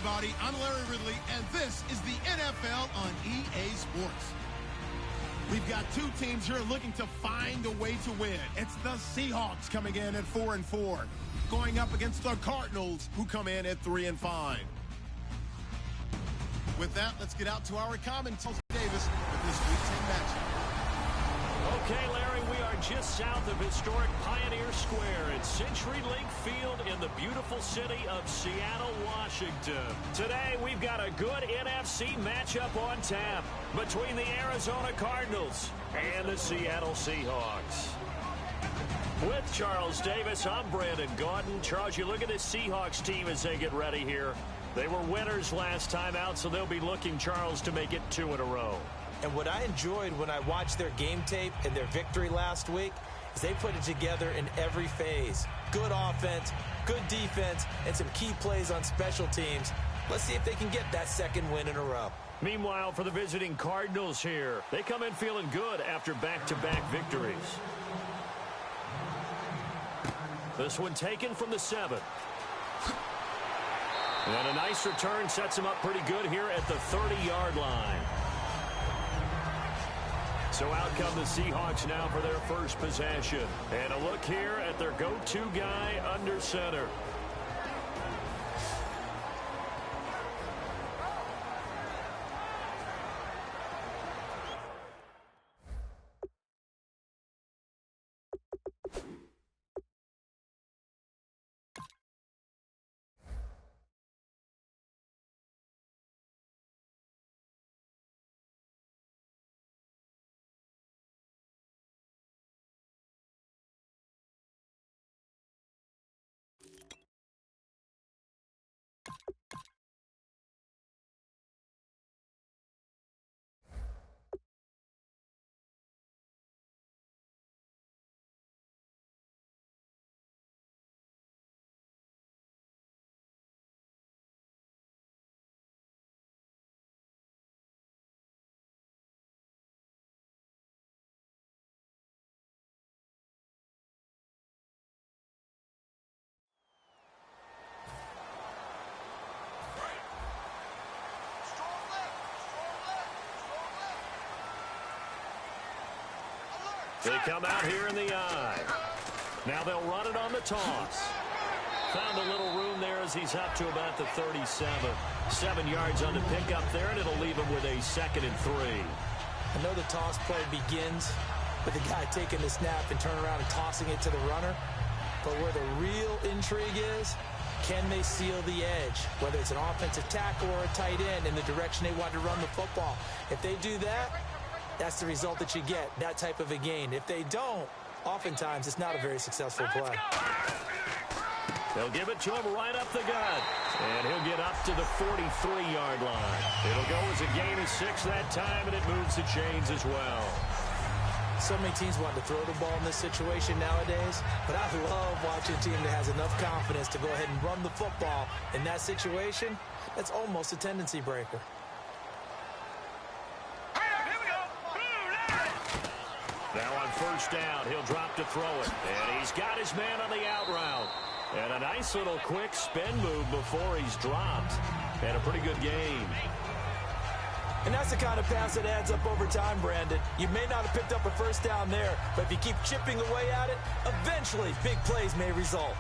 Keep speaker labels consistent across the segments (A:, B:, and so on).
A: everybody. I'm Larry Ridley, and this is the NFL on EA Sports. We've got two teams here looking to find a way to win. It's the Seahawks coming in at 4-4, going up against the Cardinals, who come in at 3-5. With that, let's get out to our commentator, Davis, with this Week 10 matchup.
B: Okay, Larry, we are just south of historic Pioneer Square at CenturyLink Field in the beautiful city of Seattle, Washington. Today, we've got a good NFC matchup on tap between the Arizona Cardinals and the Seattle Seahawks. With Charles Davis, I'm Brandon Gaudin. Charles, you look at this Seahawks team as they get ready here. They were winners last time out, so they'll be looking, Charles, to make it 2 in a row.
C: And what I enjoyed when I watched their game tape and their victory last week is they put it together in every phase. Good offense, good defense, and some key plays on special teams. Let's see if they can get that second win in a row.
B: Meanwhile, for the visiting Cardinals here, they come in feeling good after back-to-back victories. This one taken from the 7. And a nice return sets him up pretty good here at the 30-yard line. So out come the Seahawks now for their first possession. And a look here at their go-to guy under center. They come out here in the eye. Now they'll run it on the toss. Found a little room there as he's up to about the 37. 7 yards on the pickup there, and it'll leave him with a 2nd and 3.
C: I know the toss play begins with the guy taking the snap and turning around and tossing it to the runner. But where the real intrigue is, can they seal the edge? Whether it's an offensive tackle or a tight end in the direction they want to run the football. If they do that, that's the result that you get, that type of a gain. If they don't, oftentimes it's not a very successful play.
B: They'll give it to him right up the gut. And he'll get up to the 43-yard line. It'll go as a gain of 6 that time, and it moves the chains as well.
C: So many teams want to throw the ball in this situation nowadays, but I love watching a team that has enough confidence to go ahead and run the football in that situation. That's almost a tendency breaker.
B: Now on first down, he'll drop to throw it. And he's got his man on the out route. And a nice little quick spin move before he's dropped. And a pretty good game.
C: And that's the kind of pass that adds up over time, Brandon. You may not have picked up a first down there, but if you keep chipping away at it, eventually big plays may result.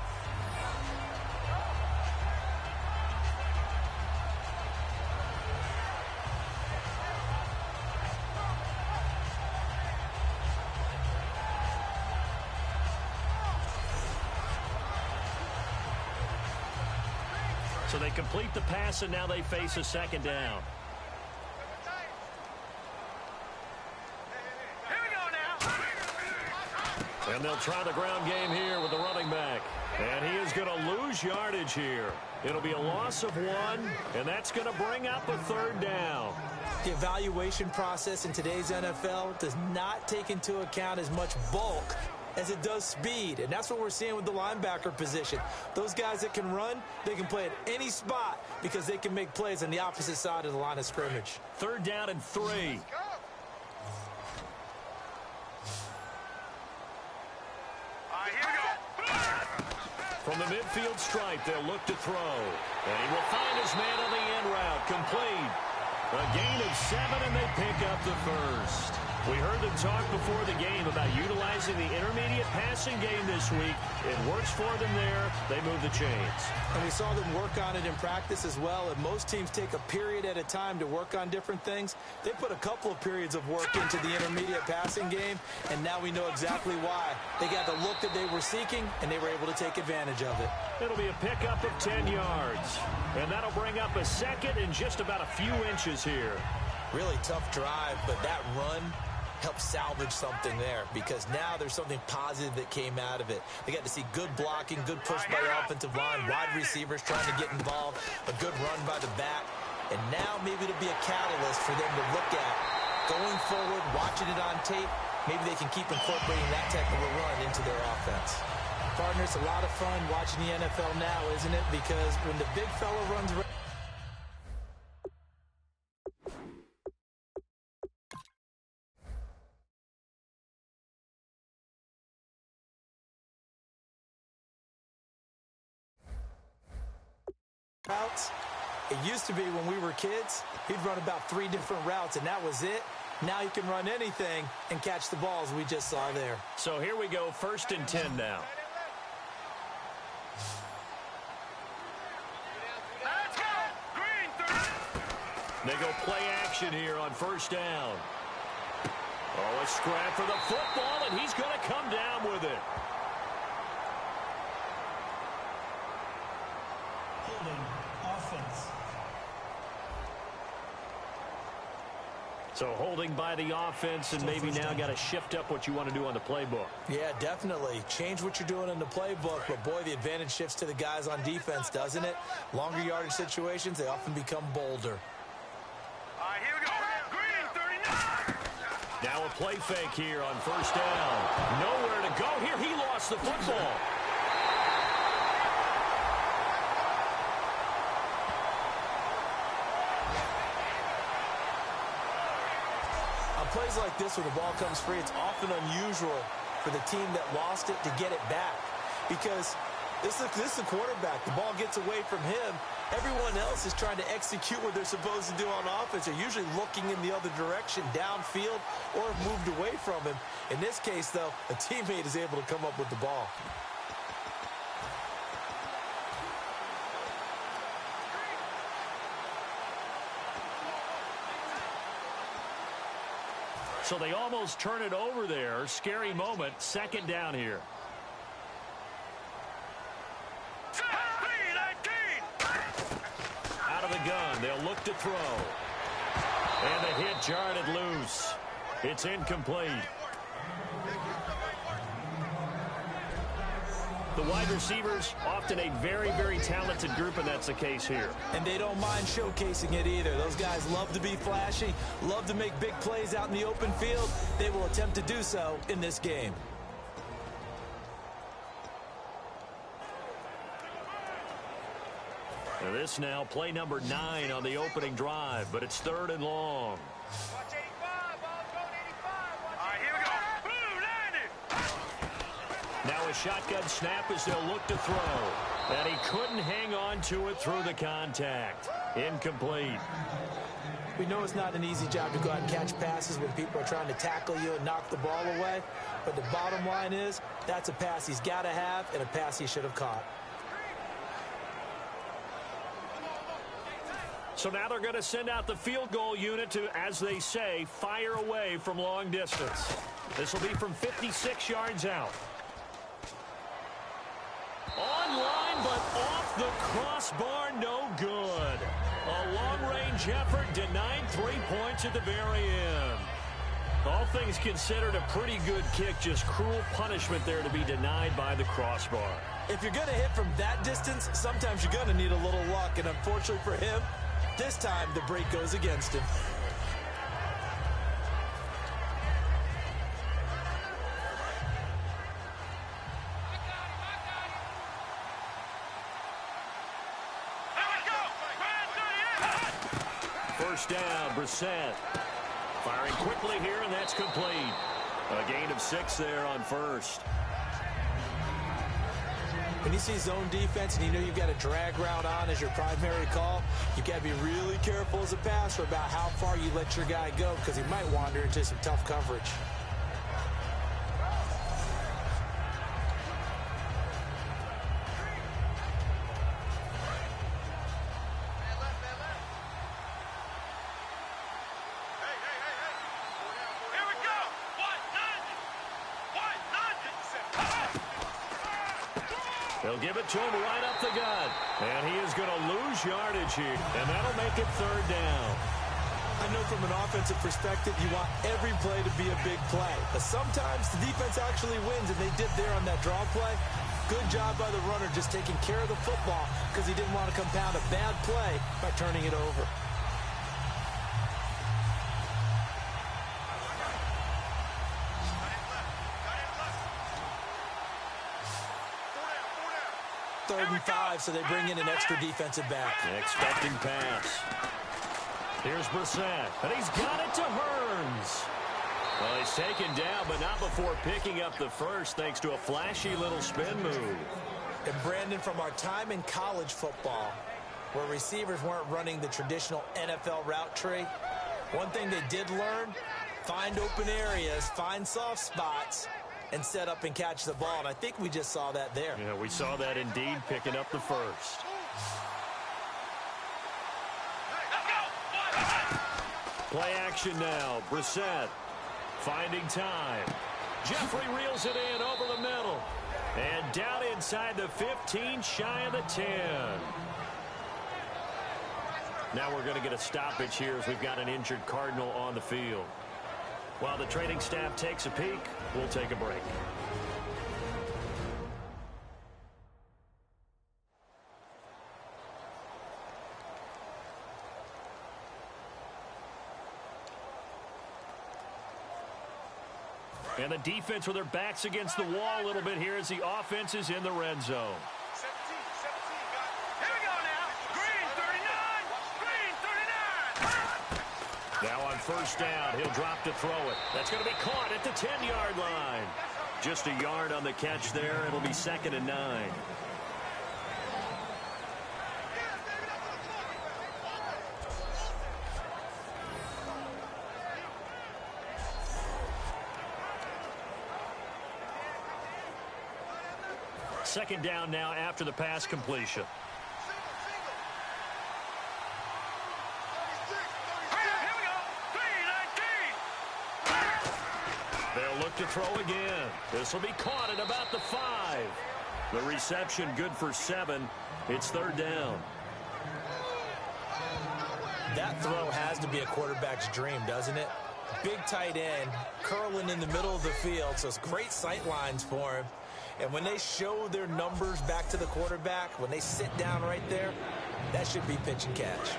B: So they complete the pass, and now they face a 2nd down. And they'll try the ground game here with the running back. And he is going to lose yardage here. It'll be a loss of 1, and that's going to bring up a 3rd down.
C: The evaluation process in today's NFL does not take into account as much bulk as it does speed, and that's what we're seeing with the linebacker position. Those guys that can run, they can play at any spot because they can make plays on the opposite side of the line of scrimmage.
B: 3rd down and 3. From the midfield stripe, they'll look to throw. And he will find his man on the end route. Complete. A gain of 7, and they pick up the first. We heard them talk before the game about utilizing the intermediate passing game this week. It works for them there. They move the chains.
C: And we saw them work on it in practice as well. And most teams take a period at a time to work on different things. They put a couple of periods of work into the intermediate passing game, and now we know exactly why. They got the look that they were seeking, and they were able to take advantage of it.
B: It'll be a pickup of 10 yards. And that'll bring up a second and just about a few inches here.
C: Really tough drive, but that run help salvage something there, because now there's something positive that came out of it. They got to see good blocking, good push by the offensive line, wide receivers trying to get involved, a good run by the back, and now maybe it'll be a catalyst for them to look at going forward, watching it on tape. Maybe they can keep incorporating that type of a run into their offense. Partner, it's a lot of fun watching the NFL now, isn't it? Because when the big fella runs around, routes. It used to be when we were kids, he'd run about 3 different routes, and that was it. Now he can run anything and catch the balls we just saw there.
B: So here we go, 1st and 10 now.
D: Let's go! Green 30.
B: They go play action here on 1st down. Oh, a scrap for the football, and he's going to come down with it.
C: Offense.
B: So holding by the offense, and maybe now got to shift up what you want to do on the playbook.
C: Yeah, definitely. Change what you're doing in the playbook, but boy, the advantage shifts to the guys on defense, doesn't it? Longer yardage situations, they often become bolder.
D: All right, here we go. Green 39.
B: Now a play fake here on 1st down. Nowhere to go here. He lost the football.
C: Plays like this where the ball comes free, it's often unusual for the team that lost it to get it back, because this is the quarterback. The ball gets away from him. Everyone else is trying to execute what they're supposed to do on offense. They're usually looking in the other direction, downfield, or have moved away from him. In this case, though, a teammate is able to come up with the ball.
B: So they almost turn it over there. Scary moment. 2nd down here. Out of the gun. They'll look to throw. And the hit jarred it loose. It's incomplete. The wide receivers, often a very, very talented group, and that's the case here.
C: And they don't mind showcasing it either. Those guys love to be flashy, love to make big plays out in the open field. They will attempt to do so in this game.
B: Now this now play number 9 on the opening drive, but it's 3rd and long.
D: Watch 85. Ball's going 85. All right, here we go. Boom, landed.
B: Now a shotgun snap as they'll look to throw. And he couldn't hang on to it through the contact. Incomplete.
C: We know it's not an easy job to go out and catch passes when people are trying to tackle you and knock the ball away. But the bottom line is, that's a pass he's got to have and a pass he should have caught.
B: So now they're going to send out the field goal unit to, as they say, fire away from long distance. This will be from 56 yards out. Online, but off the crossbar, no good. A long-range effort denied 3 points at the very end. All things considered, a pretty good kick, just cruel punishment there to be denied by the crossbar.
C: If you're going to hit from that distance, sometimes you're going to need a little luck, and unfortunately for him, this time the break goes against him.
B: First down, Brissett. Firing quickly here, and that's complete. A gain of 6 there on first.
C: When you see zone defense and you know you've got a drag route on as your primary call, you've got to be really careful as a passer about how far you let your guy go because he might wander into some tough coverage.
B: They'll give it to him right up the gut. And he is going to lose yardage here. And that'll make it third down.
C: I know from an offensive perspective, you want every play to be a big play. But sometimes the defense actually wins, and they did there on that draw play. Good job by the runner just taking care of the football because he didn't want to compound a bad play by turning it over. Third and 5, so they bring in an extra defensive back.
B: Expecting pass. Here's Brissett, and he's got it to Hearns. Well, he's taken down, but not before picking up the first, thanks to a flashy little spin move.
C: And Brandon, from our time in college football, where receivers weren't running the traditional NFL route tree, one thing they did learn, find open areas, find soft spots, and set up and catch the ball. And I think we just saw that there.
B: Yeah, we saw that indeed, picking up the first. Play action now. Brissett finding time. Jeffrey reels it in over the middle. And down inside the 15, shy of the 10. Now we're going to get a stoppage here as we've got an injured Cardinal on the field. While the training staff takes a peek, we'll take a break. And the defense with their backs against the wall a little bit here as the offense is in the red zone.
D: 17, got it. Here we go now. Green 39. Green 39.
B: Now on first down, he'll drop to throw it. That's going to be caught at the 10-yard line. Just a yard on the catch there. It'll be 2nd and 9. Second down now after the pass completion. They'll look to throw again. This will be caught at about the 5. The reception good for 7. It's third down.
C: That throw has to be a quarterback's dream, doesn't it? Big tight end, curling in the middle of the field, so it's great sight lines for him. And when they show their numbers back to the quarterback, when they sit down right there, that should be pitch and catch.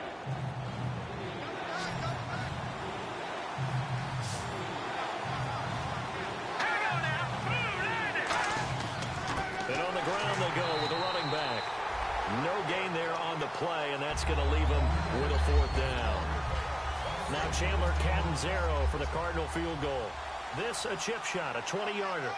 B: And on the ground they go with the running back. No gain there on the play, and that's going to leave them with a 4th down. Now Chandler Catanzaro for the Cardinal field goal. This a chip shot, a 20-yarder.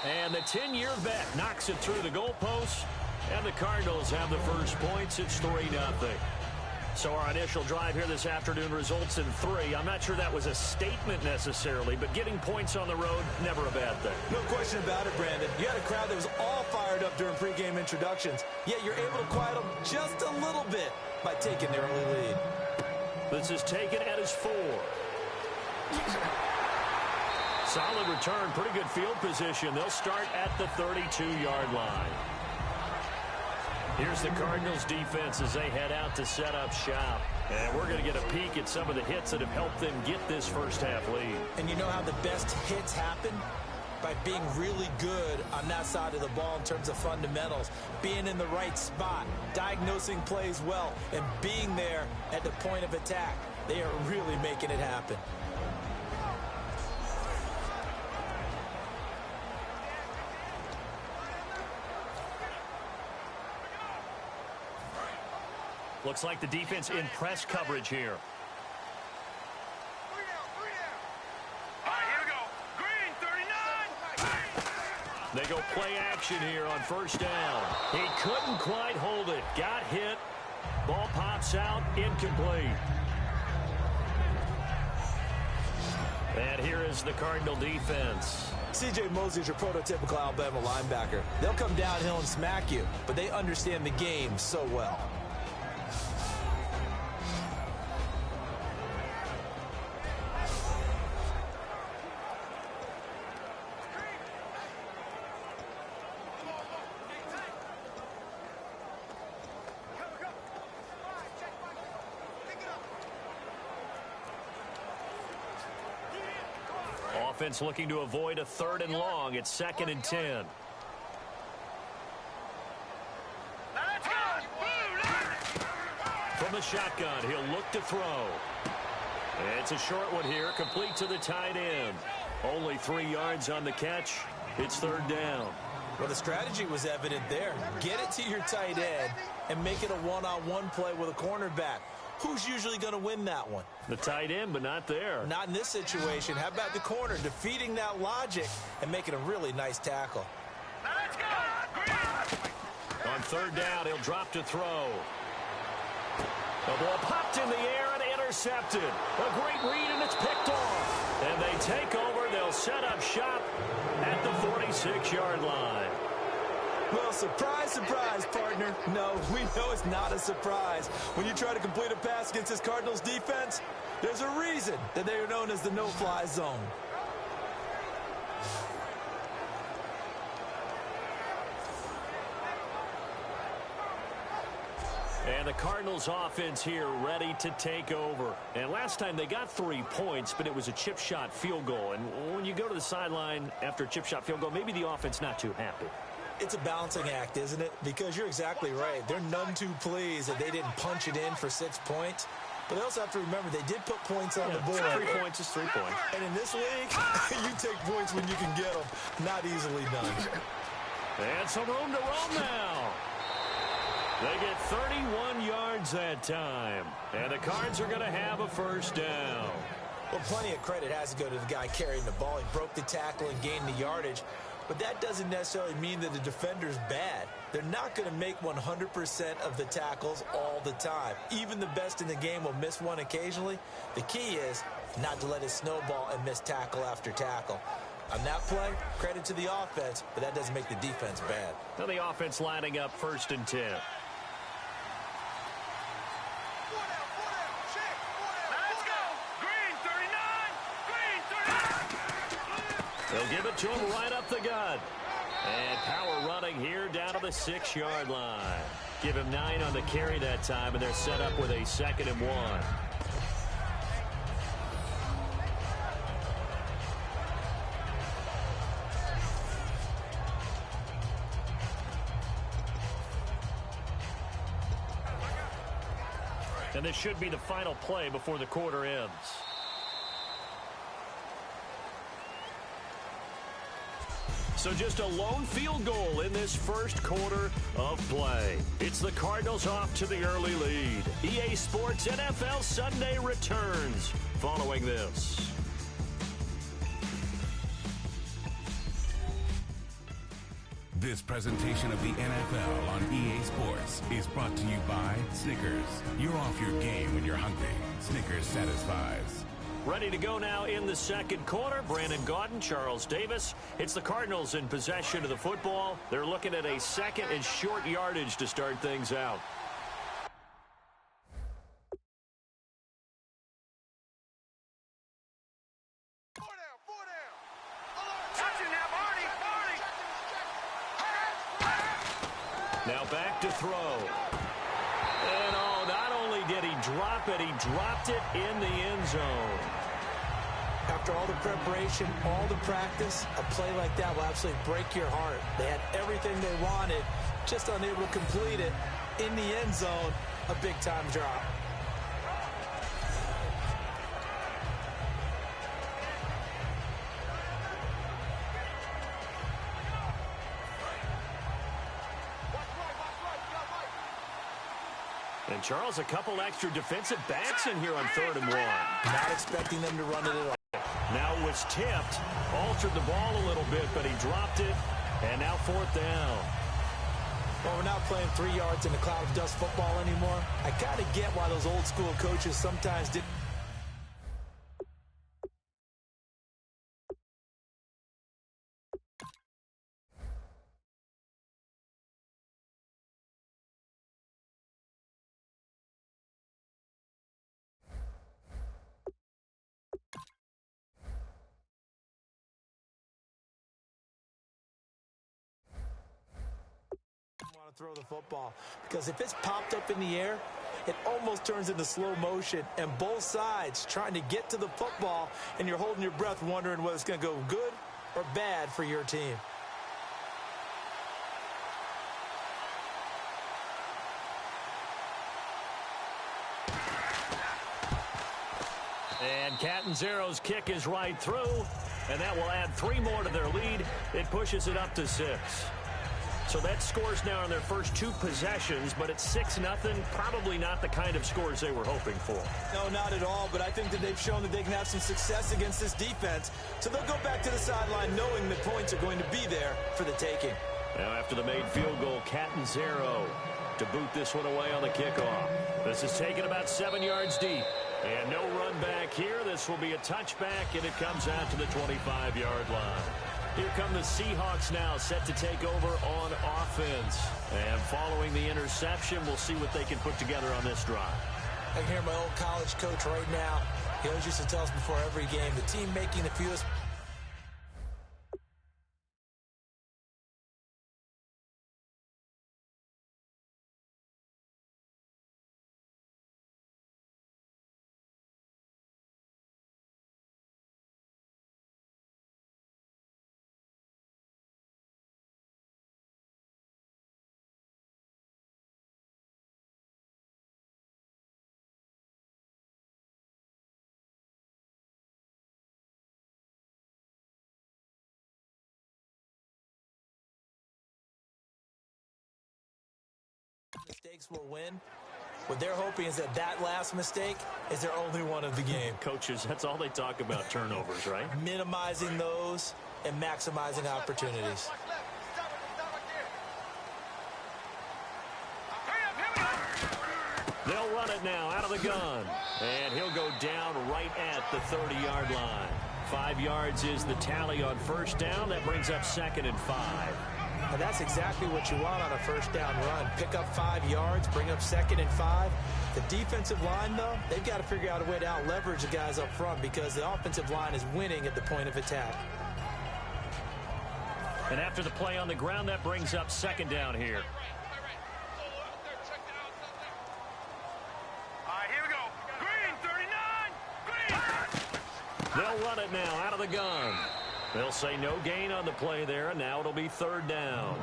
B: And the 10-year vet knocks it through the goalpost, and the Cardinals have the first points. It's 3-0. So our initial drive here this afternoon results in 3. I'm not sure that was a statement necessarily, but getting points on the road, never a bad thing.
C: No question about it, Brandon. You had a crowd that was all fired up during pregame introductions, yet you're able to quiet them just a little bit by taking the early lead.
B: This is taken at his 4. Solid return, pretty good field position. They'll start at the 32-yard line. Here's the Cardinals defense as they head out to set up shop. And we're going to get a peek at some of the hits that have helped them get this first half lead.
C: And you know how the best hits happen? By being really good on that side of the ball in terms of fundamentals, being in the right spot, diagnosing plays well, and being there at the point of attack. They are really making it happen.
B: Looks like the defense in press coverage here.
D: All right,
B: They go play action here on first down. He couldn't quite hold it. Got hit. Ball pops out. Incomplete. And here is the Cardinal defense.
C: C.J. Mosley's your prototypical Alabama linebacker. They'll come downhill and smack you, but they understand the game so well.
B: Offense looking to avoid a 3rd and long. It's 2nd and 10. From the shotgun, he'll look to throw. It's a short one here, complete to the tight end. Only 3 yards on the catch. It's 3rd down.
C: Well, the strategy was evident there. Get it to your tight end and make it a one-on-one play with a cornerback. Who's usually going to win that one?
B: The tight end, but not there.
C: Not in this situation. How about the corner defeating that logic and making a really nice tackle?
D: Let's go!
B: On 3rd down, he'll drop to throw. The ball popped in the air and intercepted. A great read, and it's picked off. And they take over. They'll set up shop at the 46-yard line.
C: Well, surprise, surprise, partner. No, we know it's not a surprise. When you try to complete a pass against this Cardinals defense, there's a reason that they are known as the no-fly zone.
B: And the Cardinals offense here ready to take over. And last time they got 3 points, but it was a chip shot field goal. And when you go to the sideline after a chip shot field goal, maybe the offense not too happy.
C: It's a balancing act, isn't it? Because you're exactly right. They're none too pleased that they didn't punch it in for 6 points. But they also have to remember they did put points on the board.
B: 3 points is 3 points.
C: And in this league, you take points when you can get them. Not easily done.
B: And some room to roam now. They get 31 yards that time. And the Cards are going to have a 1st down.
C: Well, plenty of credit has to go to the guy carrying the ball. He broke the tackle and gained the yardage. But that doesn't necessarily mean that the defender's bad. They're not going to make 100% of the tackles all the time. Even the best in the game will miss one occasionally. The key is not to let it snowball and miss tackle after tackle. On that play, credit to the offense, but that doesn't make the defense bad.
B: Now the offense lining up 1st and 10. They'll give it to him right up the gut. And power running here down to the 6-yard line. Give him 9 on the carry that time, and they're set up with a 2nd and 1. And this should be the final play before the quarter ends. So just a lone field goal in this 1st quarter of play. It's the Cardinals off to the early lead. EA Sports NFL Sunday returns following this.
E: This presentation of the NFL on EA Sports is brought to you by Snickers. You're off your game when you're hungry. Snickers satisfies.
B: Ready to go now in the 2nd quarter. Brandon Gaudin, Charles Davis. It's the Cardinals in possession of the football. They're looking at a 2nd and short yardage to start things out. Now back to throw. And not only did he drop it, he dropped it in the end zone.
C: After all the preparation, all the practice, a play like that will absolutely break your heart. They had everything they wanted, just unable to complete it. In the end zone, a big-time drop.
B: And Charles, a couple extra defensive backs in here on 3rd and 1.
C: Not expecting them to run it at all.
B: Now it was tipped, altered the ball a little bit, but he dropped it And now 4th down.
C: Well, we're not playing 3 yards in a cloud of dust football anymore. I kind of get why those old school coaches sometimes didn't. Throw the football, because if it's popped up in the air, it almost turns into slow motion, and both sides trying to get to the football, and you're holding your breath wondering whether it's going to go good or bad for your team.
B: And Catanzaro's kick is right through, and that will add 3 more to their lead. It pushes it up to 6. So that scores now on their first 2 possessions, but it's 6-0. Probably not the kind of scores they were hoping for.
C: No, not at all, but I think that they've shown that they can have some success against this defense. So they'll go back to the sideline knowing the points are going to be there for the taking.
B: Now after the made field goal, Catanzaro to boot this one away on the kickoff. This is taken about 7 yards deep. And no run back here. This will be a touchback, and it comes out to the 25-yard line. Here come the Seahawks now, set to take over on offense. And following the interception, we'll see what they can put together on this drive.
C: I can hear my old college coach right now. He always used to tell us before every game, the team making the fewest. Mistakes will win. What they're hoping is that last mistake is their only one of the game.
B: Coaches, that's all they talk about, turnovers, right?
C: Minimizing those and maximizing opportunities.
B: They'll run it now out of the gun. And he'll go down right at the 30-yard line. 5 yards is the tally on first down. That brings up 2nd and 5.
C: And that's exactly what you want on a first down run. Pick up 5 yards, bring up 2nd and 5. The defensive line, though, they've got to figure out a way to out-leverage the guys up front because the offensive line is winning at the point of attack.
B: And after the play on the ground, that brings up 2nd down here.
D: All right, here we go. Green, 39. Green.
B: They'll run it now out of the gun. They'll say no gain on the play there, and now it'll be 3rd down.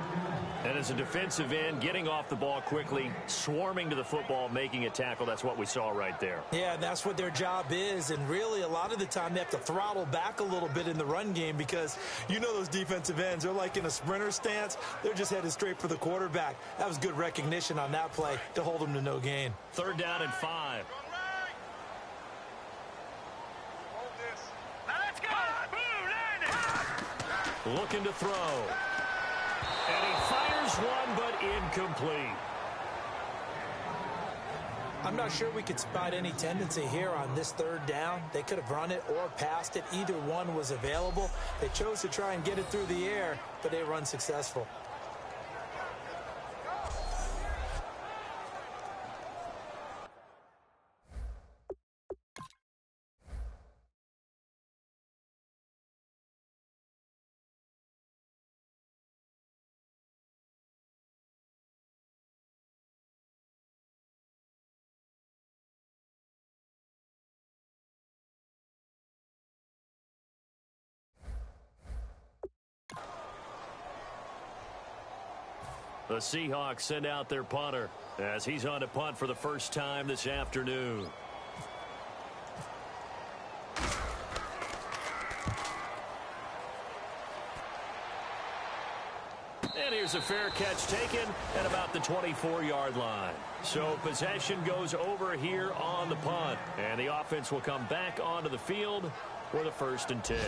B: And as a defensive end, getting off the ball quickly, swarming to the football, making a tackle, that's what we saw right there.
C: Yeah, that's what their job is, and really a lot of the time they have to throttle back a little bit in the run game because you know those defensive ends, they're like in a sprinter stance. They're just headed straight for the quarterback. That was good recognition on that play to hold them to no gain.
B: 3rd down and 5. Looking to throw. And he fires one, but incomplete.
C: I'm not sure we could spot any tendency here on this 3rd down. They could have run it or passed it. Either one was available. They chose to try and get it through the air, but they were unsuccessful.
B: The Seahawks send out their punter as he's on to punt for the first time this afternoon. And here's a fair catch taken at about the 24-yard line. So possession goes over here on the punt. And the offense will come back onto the field for the 1st and 10.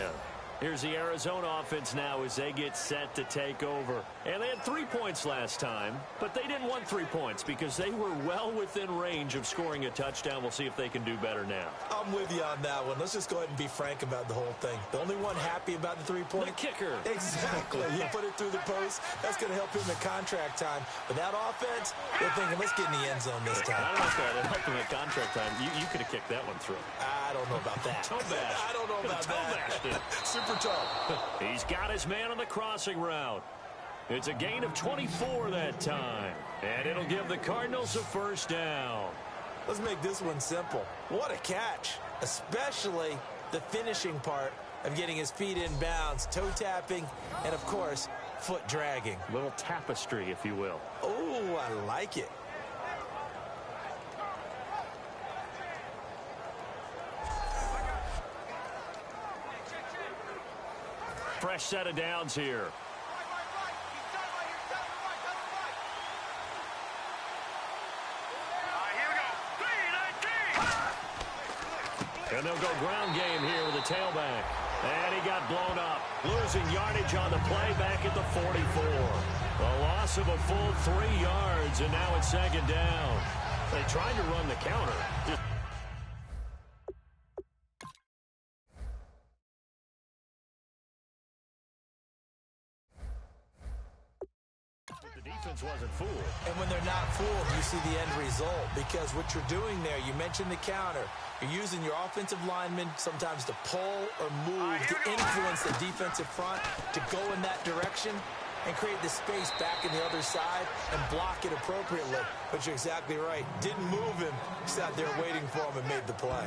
B: Here's the Arizona offense now as they get set to take over. And they had 3 points last time, but they didn't want 3 points because they were well within range of scoring a touchdown. We'll see if they can do better now.
C: I'm with you on that one. Let's just go ahead and be frank about the whole thing. The only one happy about the 3-point.
B: The kicker.
C: Exactly. You put it through the post. That's going to help him in contract time. But that offense, they're thinking, let's get in the end zone this time.
B: I don't know if that helped him at contract time. You could have kicked that one through.
C: I don't know about that. I don't know about that. Super tough.
B: He's got his man on the crossing route. It's a gain of 24 that time. And it'll give the Cardinals a first down.
C: Let's make this one simple. What a catch, especially the finishing part of getting his feet in bounds, toe tapping, and, of course, foot dragging.
B: Little tapestry, if you will.
C: Oh, I like it.
B: Fresh set of downs here. And they'll go ground game here with a tailback. And he got blown up. Losing yardage on the play back at the 44. A loss of a full 3 yards, and now it's second down. They tried to run the counter. The defense wasn't fooled.
C: And when they're not fooled, you see the end result. Because what you're doing there, you mentioned the counter. You're using your offensive linemen sometimes to pull or move to influence the defensive front to go in that direction and create the space back in the other side and block it appropriately. But you're exactly right. Didn't move him. Sat there waiting for him and made the play.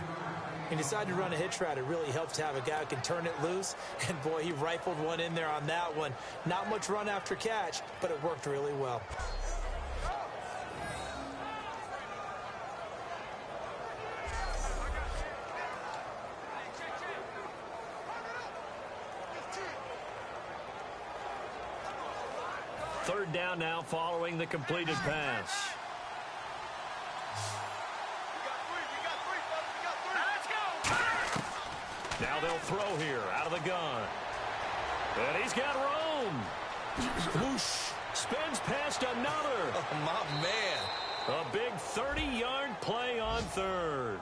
C: He decided to run a hitch route. It really helps to have a guy who can turn it loose. And, boy, he rifled one in there on that one. Not much run after catch, but it worked really well.
B: Third down now following the completed pass. Now they'll throw here out of the gun. And he's got room. Whoosh. Spins past another.
C: Oh, my man.
B: A big 30-yard play on third.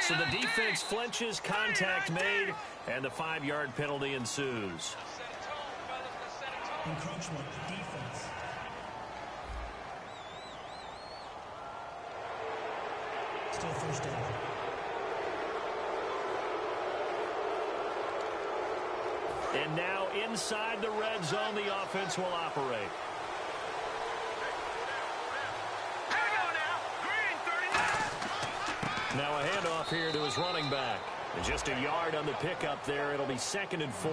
B: So the defense flinches, contact made, and the 5-yard penalty ensues.
F: Encroachment, defense. Still first down.
B: And now inside the red zone, the offense will operate. Now a handoff here to his running back. And just a yard on the pickup there. It'll be 2nd and 4.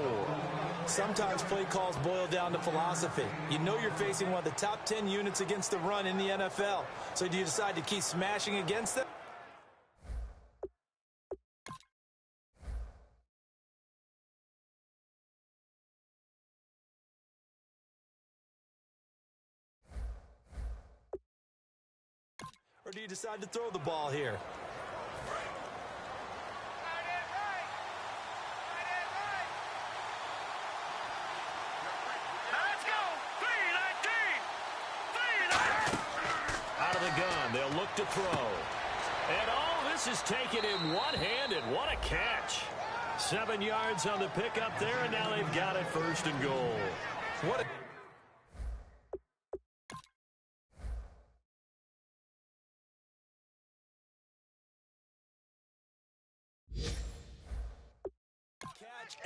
C: Sometimes play calls boil down to philosophy. You know you're facing one of the top 10 units against the run in the NFL. So do you decide to keep smashing against them? Or do you decide to throw the ball here?
B: Out of the gun, they'll look to throw. And all this is taken in one-handed. What a catch. 7 yards on the pickup there, and now they've got it 1st and goal.
C: What a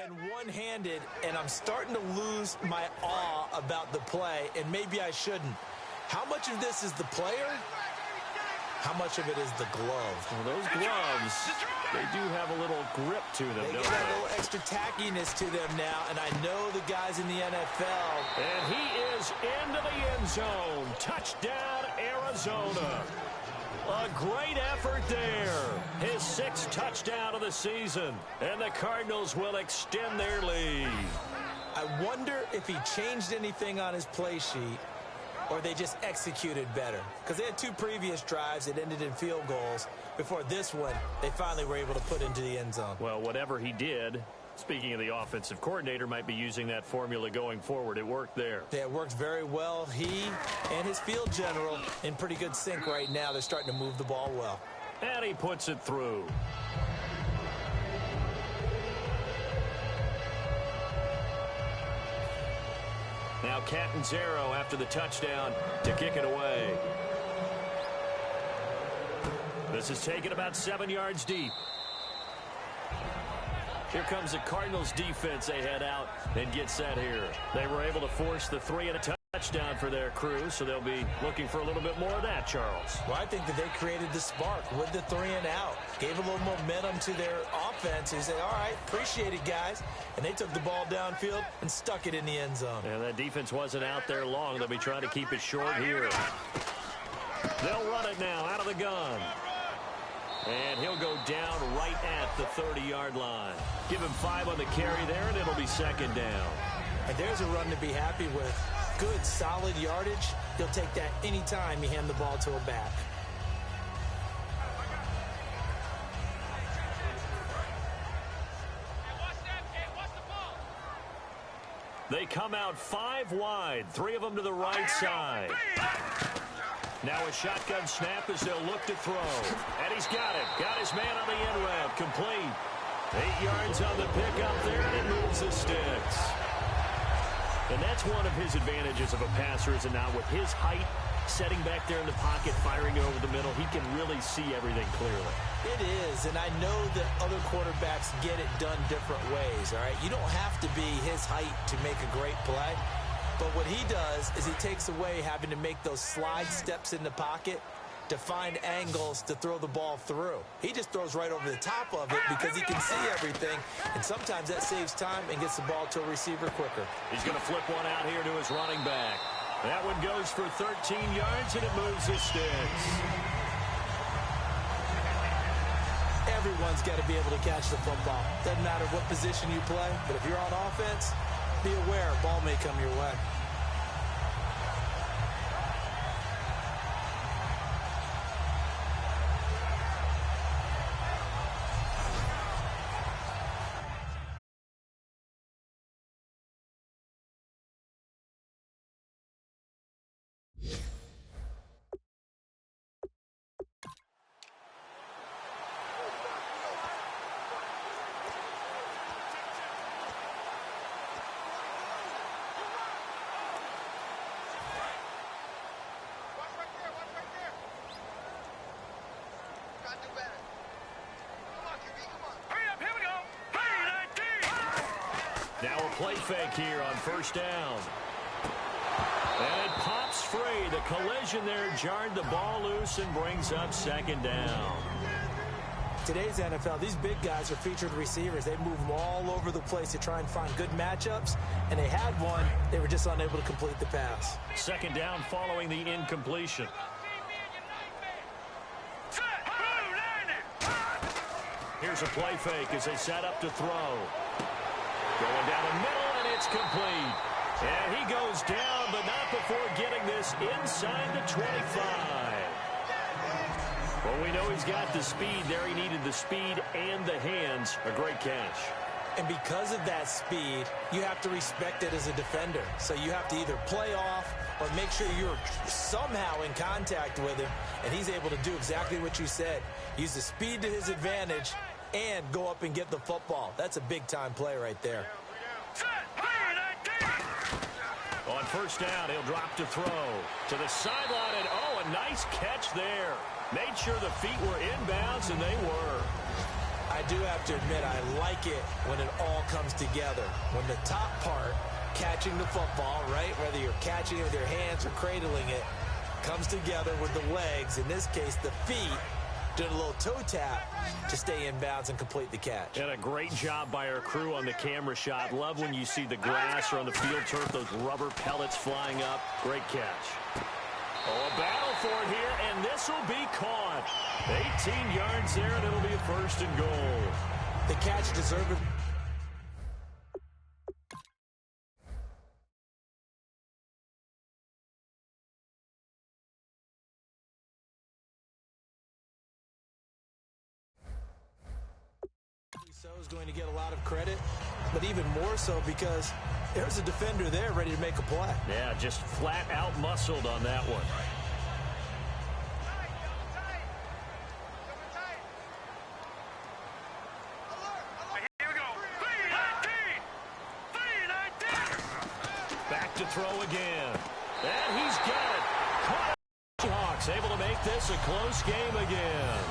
C: and one-handed, and I'm starting to lose my awe about the play, and maybe I shouldn't. How much of this is the player, How much of it is the glove?
B: Well, those gloves, they do have a little grip to them,
C: They
B: don't
C: get a
B: they?
C: little extra tackiness to them now, and I know the guys in the NFL.
B: And he is into the end zone. Touchdown, Arizona. A great effort there. His 6th touchdown of the season. And the Cardinals will extend their lead.
C: I wonder if he changed anything on his play sheet or they just executed better. Because they had 2 previous drives that ended in field goals. Before this one, they finally were able to put into the end zone.
B: Well, whatever he did, speaking of the offensive coordinator, might be using that formula going forward. It worked there.
C: Yeah, it worked very well. He and his field general in pretty good sync right now. They're starting to move the ball well.
B: And he puts it through. Now Catanzaro after the touchdown to kick it away. This is taken about 7 yards deep. Here comes the Cardinals defense. They head out and get set here. They were able to force the 3 and a touchdown for their crew, so they'll be looking for a little bit more of that, Charles.
C: Well, I think that they created the spark with the 3 and out. Gave a little momentum to their offense. They said, all right, appreciate it, guys. And they took the ball downfield and stuck it in the end zone.
B: And that defense wasn't out there long. They'll be trying to keep it short here. They'll run it now out of the gun. And he'll go down right at the 30-yard line. Give him 5 on the carry there, and it'll be 2nd down.
C: And there's a run to be happy with. Good, solid yardage. He'll take that anytime you hand the ball to a back.
B: They come out 5 wide, 3 of them to the right side. Now a shotgun snap as they'll look to throw. And he's got it. Got his man on the end route. Complete. 8 yards on the pickup there, and it moves the sticks. And that's one of his advantages of a passer, is it not? With his height, setting back there in the pocket, firing it over the middle, he can really see everything clearly.
C: It is, and I know that other quarterbacks get it done different ways, all right? You don't have to be his height to make a great play. But what he does is he takes away having to make those slide steps in the pocket to find angles to throw the ball through. He just throws right over the top of it because he can see everything, and sometimes that saves time and gets the ball to a receiver quicker.
B: He's going to flip one out here to his running back. That one goes for 13 yards, and it moves the sticks.
C: Everyone's got to be able to catch the football. Doesn't matter what position you play, but if you're on offense, be aware a ball may come your way.
B: Now a play fake here on 1st down. And it pops free. The collision there jarred the ball loose and brings up 2nd down.
C: Today's NFL, these big guys are featured receivers. They move them all over the place to try and find good matchups, and they had one. They were just unable to complete the pass.
B: 2nd down following the incompletion. Here's a play fake as they set up to throw. Going down the middle, and it's complete. And he goes down, but not before getting this inside the 25. Well, we know he's got the speed there. He needed the speed and the hands. A great catch.
C: And because of that speed, you have to respect it as a defender. So you have to either play off or make sure you're somehow in contact with him. And he's able to do exactly what you said. Use the speed to his advantage and go up and get the football. That's a big-time play right there.
B: On 1st down, he'll drop to throw. To the sideline, and oh, a nice catch there. Made sure the feet were inbounds, and they were.
C: I do have to admit, I like it when it all comes together. When the top part, catching the football, right, whether you're catching it with your hands or cradling it, Comes together with the legs, in this case the feet, doing a little toe tap to stay in bounds and complete the catch.
B: And a great job by our crew on the camera shot. Love when you see the grass or on the field turf, those rubber pellets flying up. Great catch. Oh, a battle for it here, and this will be caught. 18 yards there, and it'll be a 1st and goal.
C: The catch deserved it. So is going to get a lot of credit, but even more so because there's a defender there ready to make a play.
B: Yeah, just flat out muscled on that one.
D: Here we go. 3-19.
B: Back to throw again. And he's got it. Caught it. Seahawks able to make this a close game again.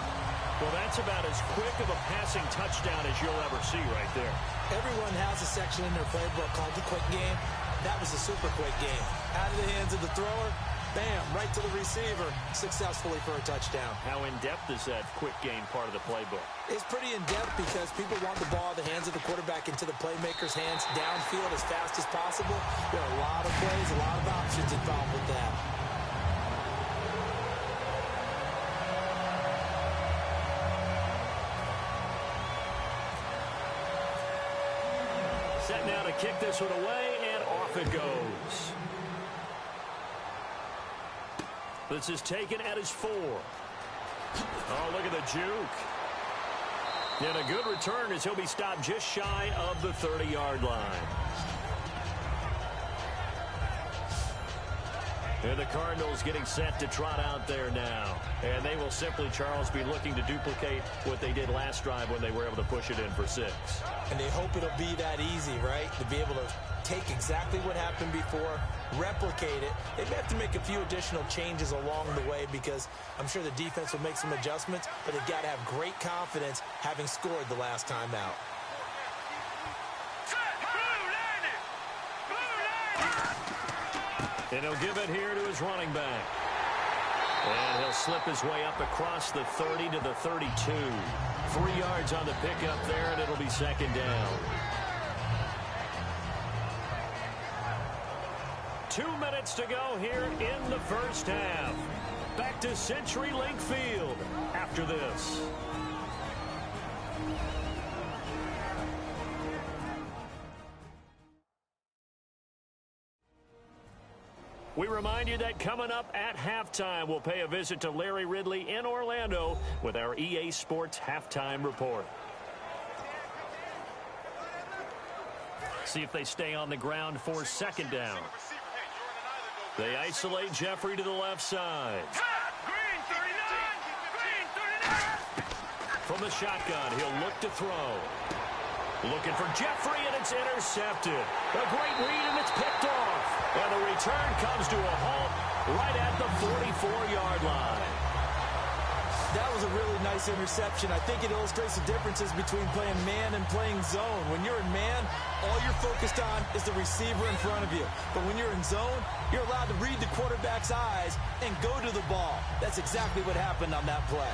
B: Well, that's about as quick of a passing touchdown as you'll ever see right there.
C: Everyone has a section in their playbook called the quick game. That was a super quick game. Out of the hands of the thrower, bam, right to the receiver, successfully for a touchdown.
B: How in-depth is that quick game part of the playbook?
C: It's pretty in-depth because people want the ball in the hands of the quarterback into the playmaker's hands downfield as fast as possible. There are a lot of plays, a lot of options involved with that.
B: Set now to kick this one away, and off it goes. This is taken at his 4. Oh, look at the juke. And a good return as he'll be stopped just shy of the 30-yard line. And the Cardinals getting set to trot out there now. And they will simply, Charles, be looking to duplicate what they did last drive when they were able to push it in for 6.
C: And they hope it'll be that easy, right? To be able to take exactly what happened before, replicate it. They may have to make a few additional changes along the way because I'm sure the defense will make some adjustments, but they've got to have great confidence having scored the last time out.
B: And he'll give it here to his running back. And he'll slip his way up across the 30 to the 32. 3 yards on the pickup there, and it'll be 2nd down. 2 minutes to go here in the first half. Back to CenturyLink Field after this. We remind you that coming up at halftime, we'll pay a visit to Larry Ridley in Orlando with our EA Sports Halftime Report. See if they stay on the ground for 2nd down. They isolate Jeffrey to the left side.
D: Green 39. Green 39.
B: From the shotgun, he'll look to throw. Looking for Jeffrey, and it's intercepted. A great read, and it's picked off. And the return comes to a halt right at the 44-yard line.
C: That was a really nice interception. I think it illustrates the differences between playing man and playing zone. When you're in man, all you're focused on is the receiver in front of you. But when you're in zone, you're allowed to read the quarterback's eyes and go to the ball. That's exactly what happened on that play.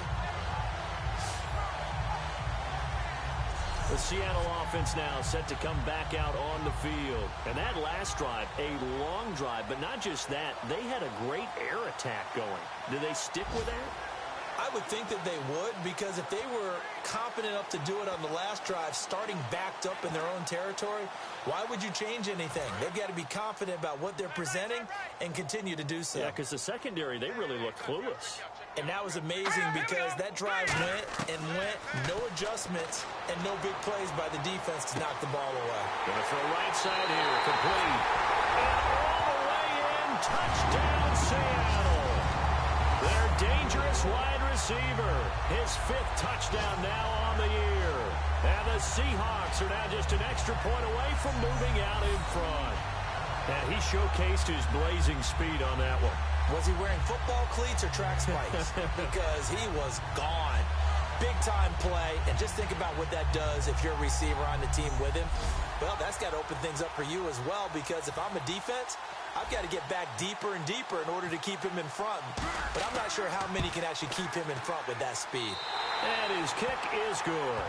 B: The Seattle offense now set to come back out on the field. And that last drive, a long drive, but not just that, they had a great air attack going. Do they stick with that?
C: I would think that they would, because if they were confident enough to do it on the last drive, starting backed up in their own territory, why would you change anything? They've got to be confident about what they're presenting and continue to do so.
B: Yeah, because the secondary, they really look clueless.
C: And that was amazing because that drive went and went, no adjustments, and no big plays by the defense to knock the ball away.
B: Gonna throw right side here, complete. And all the way in, touchdown Seattle. Their dangerous wide receiver, his 5th touchdown now on the year. And the Seahawks are now just an extra point away from moving out in front. And he showcased his blazing speed on that one.
C: Was he wearing football cleats or track spikes? Because he was gone. Big-time play, and just think about what that does if you're a receiver on the team with him. Well, that's got to open things up for you as well, because if I'm a defense, I've got to get back deeper and deeper in order to keep him in front. But I'm not sure how many can actually keep him in front with that speed.
B: And his kick is good.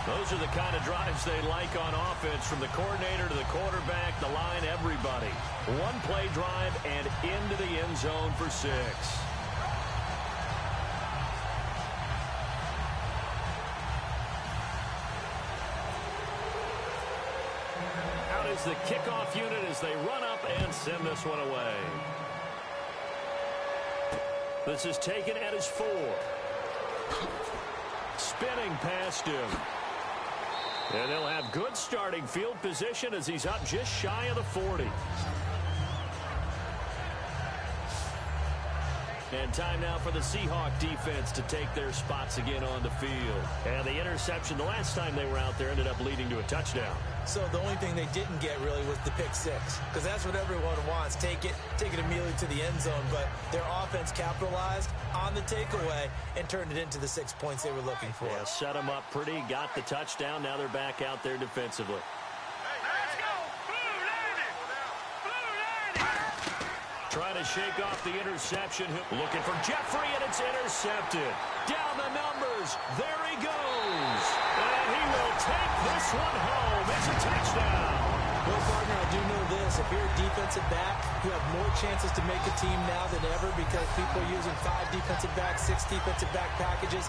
B: Those are the kind of drives they like on offense, from the coordinator to the quarterback, the line, everybody. One play drive and into the end zone for 6. Out is the kickoff unit as they run up and send this one away. This is taken at his 4. Spinning past him. And they'll have good starting field position as he's up just shy of the 40. And time now for the Seahawk defense to take their spots again on the field. And the interception the last time they were out there ended up leading to a touchdown.
C: So the only thing they didn't get really was the pick 6, because that's what everyone wants. Take it immediately to the end zone. But their offense capitalized on the takeaway and turned it into the 6 points they were looking for.
B: Yeah, set them up pretty, got the touchdown. Now they're back out there defensively.
D: Let's go! Blue landing! Blue landing!
B: Trying to shake off the interception. Looking for Jeffrey, and it's intercepted. Down the numbers. There he goes. And he will take this one home. It's a touchdown.
C: Well, partner, I do know this. If you're a defensive back, you have more chances to make a team now than ever because people are using 5 defensive backs, 6 defensive back packages.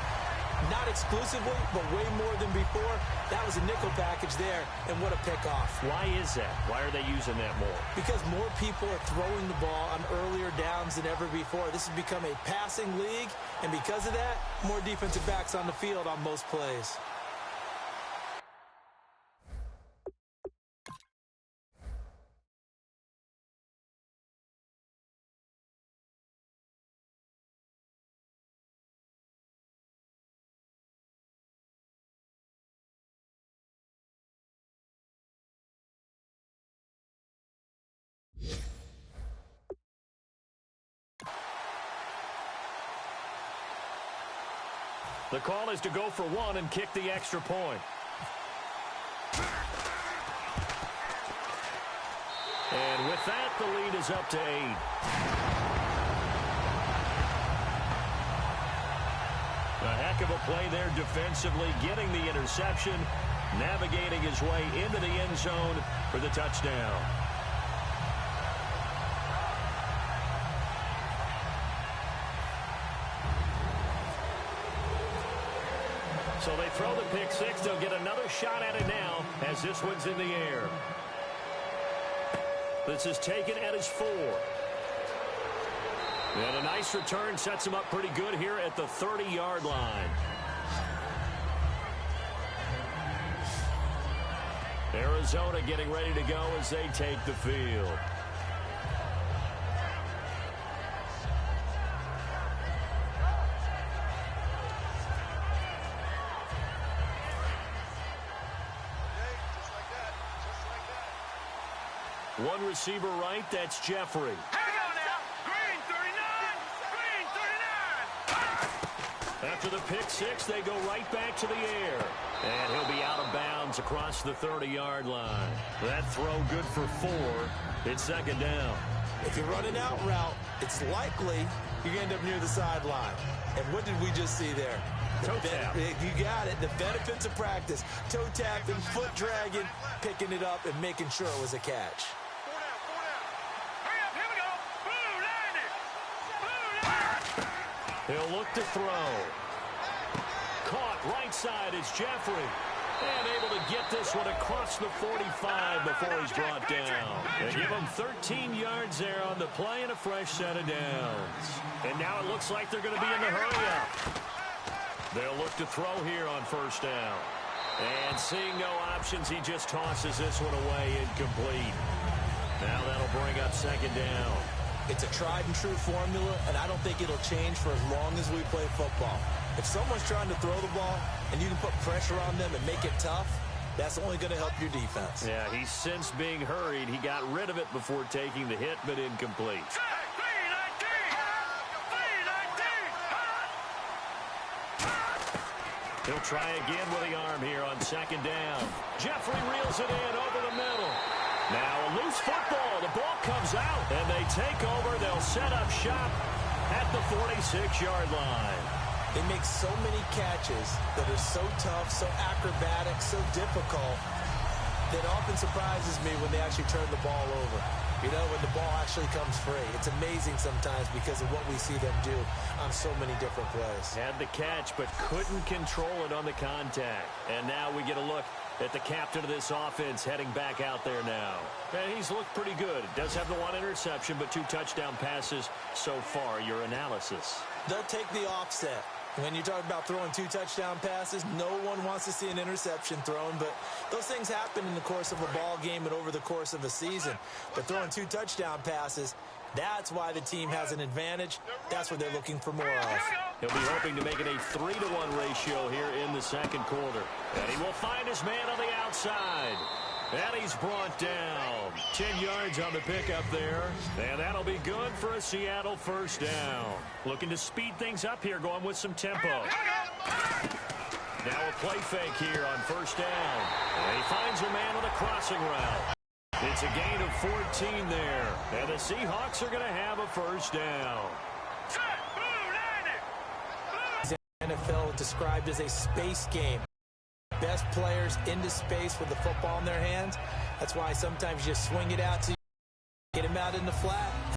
C: Not exclusively, but way more than before. That was a nickel package there, and what a pickoff.
B: Why is that? Why are they using that more?
C: Because more people are throwing the ball on earlier downs than ever before. This has become a passing league, and because of that, more defensive backs on the field on most plays.
B: The call is to go for 1 and kick the extra point. And with that, the lead is up to 8. A heck of a play there defensively, getting the interception, navigating his way into the end zone for the touchdown. So they throw the pick 6. They'll get another shot at it now as this one's in the air. This is taken at his 4. And a nice return sets him up pretty good here at the 30-yard line. Arizona getting ready to go as they take the field. One receiver right, that's Jeffrey.
D: Hang on now! Green 39! Green 39!
B: After the pick 6, they go right back to the air. And he'll be out of bounds across the 30-yard line. That throw good for 4. It's second down.
C: If you're running out route, it's likely you're going to end up near the sideline. And what did we just see there?
B: Toe tap.
C: You got it. The benefits of practice. Toe tapping, foot dragging, picking it up, and making sure it was a catch.
D: Hurry up, here we go! Blue landing! Blue landing!
B: He'll look to throw. Caught right side is Jeffrey. And able to get this one across the 45 before he's brought down. They give him 13 yards there on the play and a fresh set of downs. And now it looks like they're going to be in the hurry-up. They'll look to throw here on first down. And seeing no options, he just tosses this one away incomplete. Now that'll bring up second down.
C: It's a tried-and-true formula, and I don't think it'll change for as long as we play football. If someone's trying to throw the ball and you can put pressure on them and make it tough, that's only going to help your defense.
B: Yeah, he's since being hurried. He got rid of it before taking the hit, but incomplete. He'll try again with the arm here on second down. Jeffrey reels it in over the middle. Now a loose football. The ball comes out, and they take over. They'll set up shop at the 46-yard line.
C: They make so many catches that are so tough, so acrobatic, so difficult, that often surprises me when they actually turn the ball over. You know, when the ball actually comes free. It's amazing sometimes because of what we see them do on so many different plays.
B: Had the catch, but couldn't control it on the contact. And now we get a look at the captain of this offense heading back out there now. And he's looked pretty good. Does have the one interception, but 2 touchdown passes so far. Your analysis?
C: They'll take the offset. When you talk about throwing 2 touchdown passes, no one wants to see an interception thrown, but those things happen in the course of a ball game and over the course of a season. But throwing 2 touchdown passes, that's why the team has an advantage. That's what they're looking for more of.
B: He'll be hoping to make it a 3-to-1 ratio here in the second quarter. And he will find his man on the outside. And he's brought down. 10 yards on the pickup there. And that'll be good for a Seattle first down. Looking to speed things up here, going with some tempo. Now a play fake here on first down. And he finds a man on the crossing route. It's a gain of 14 there. And the Seahawks are going to have a first down.
C: NFL described as a space game. Best players into space with the football in their hands. That's why sometimes you swing it out to get him out in the flat.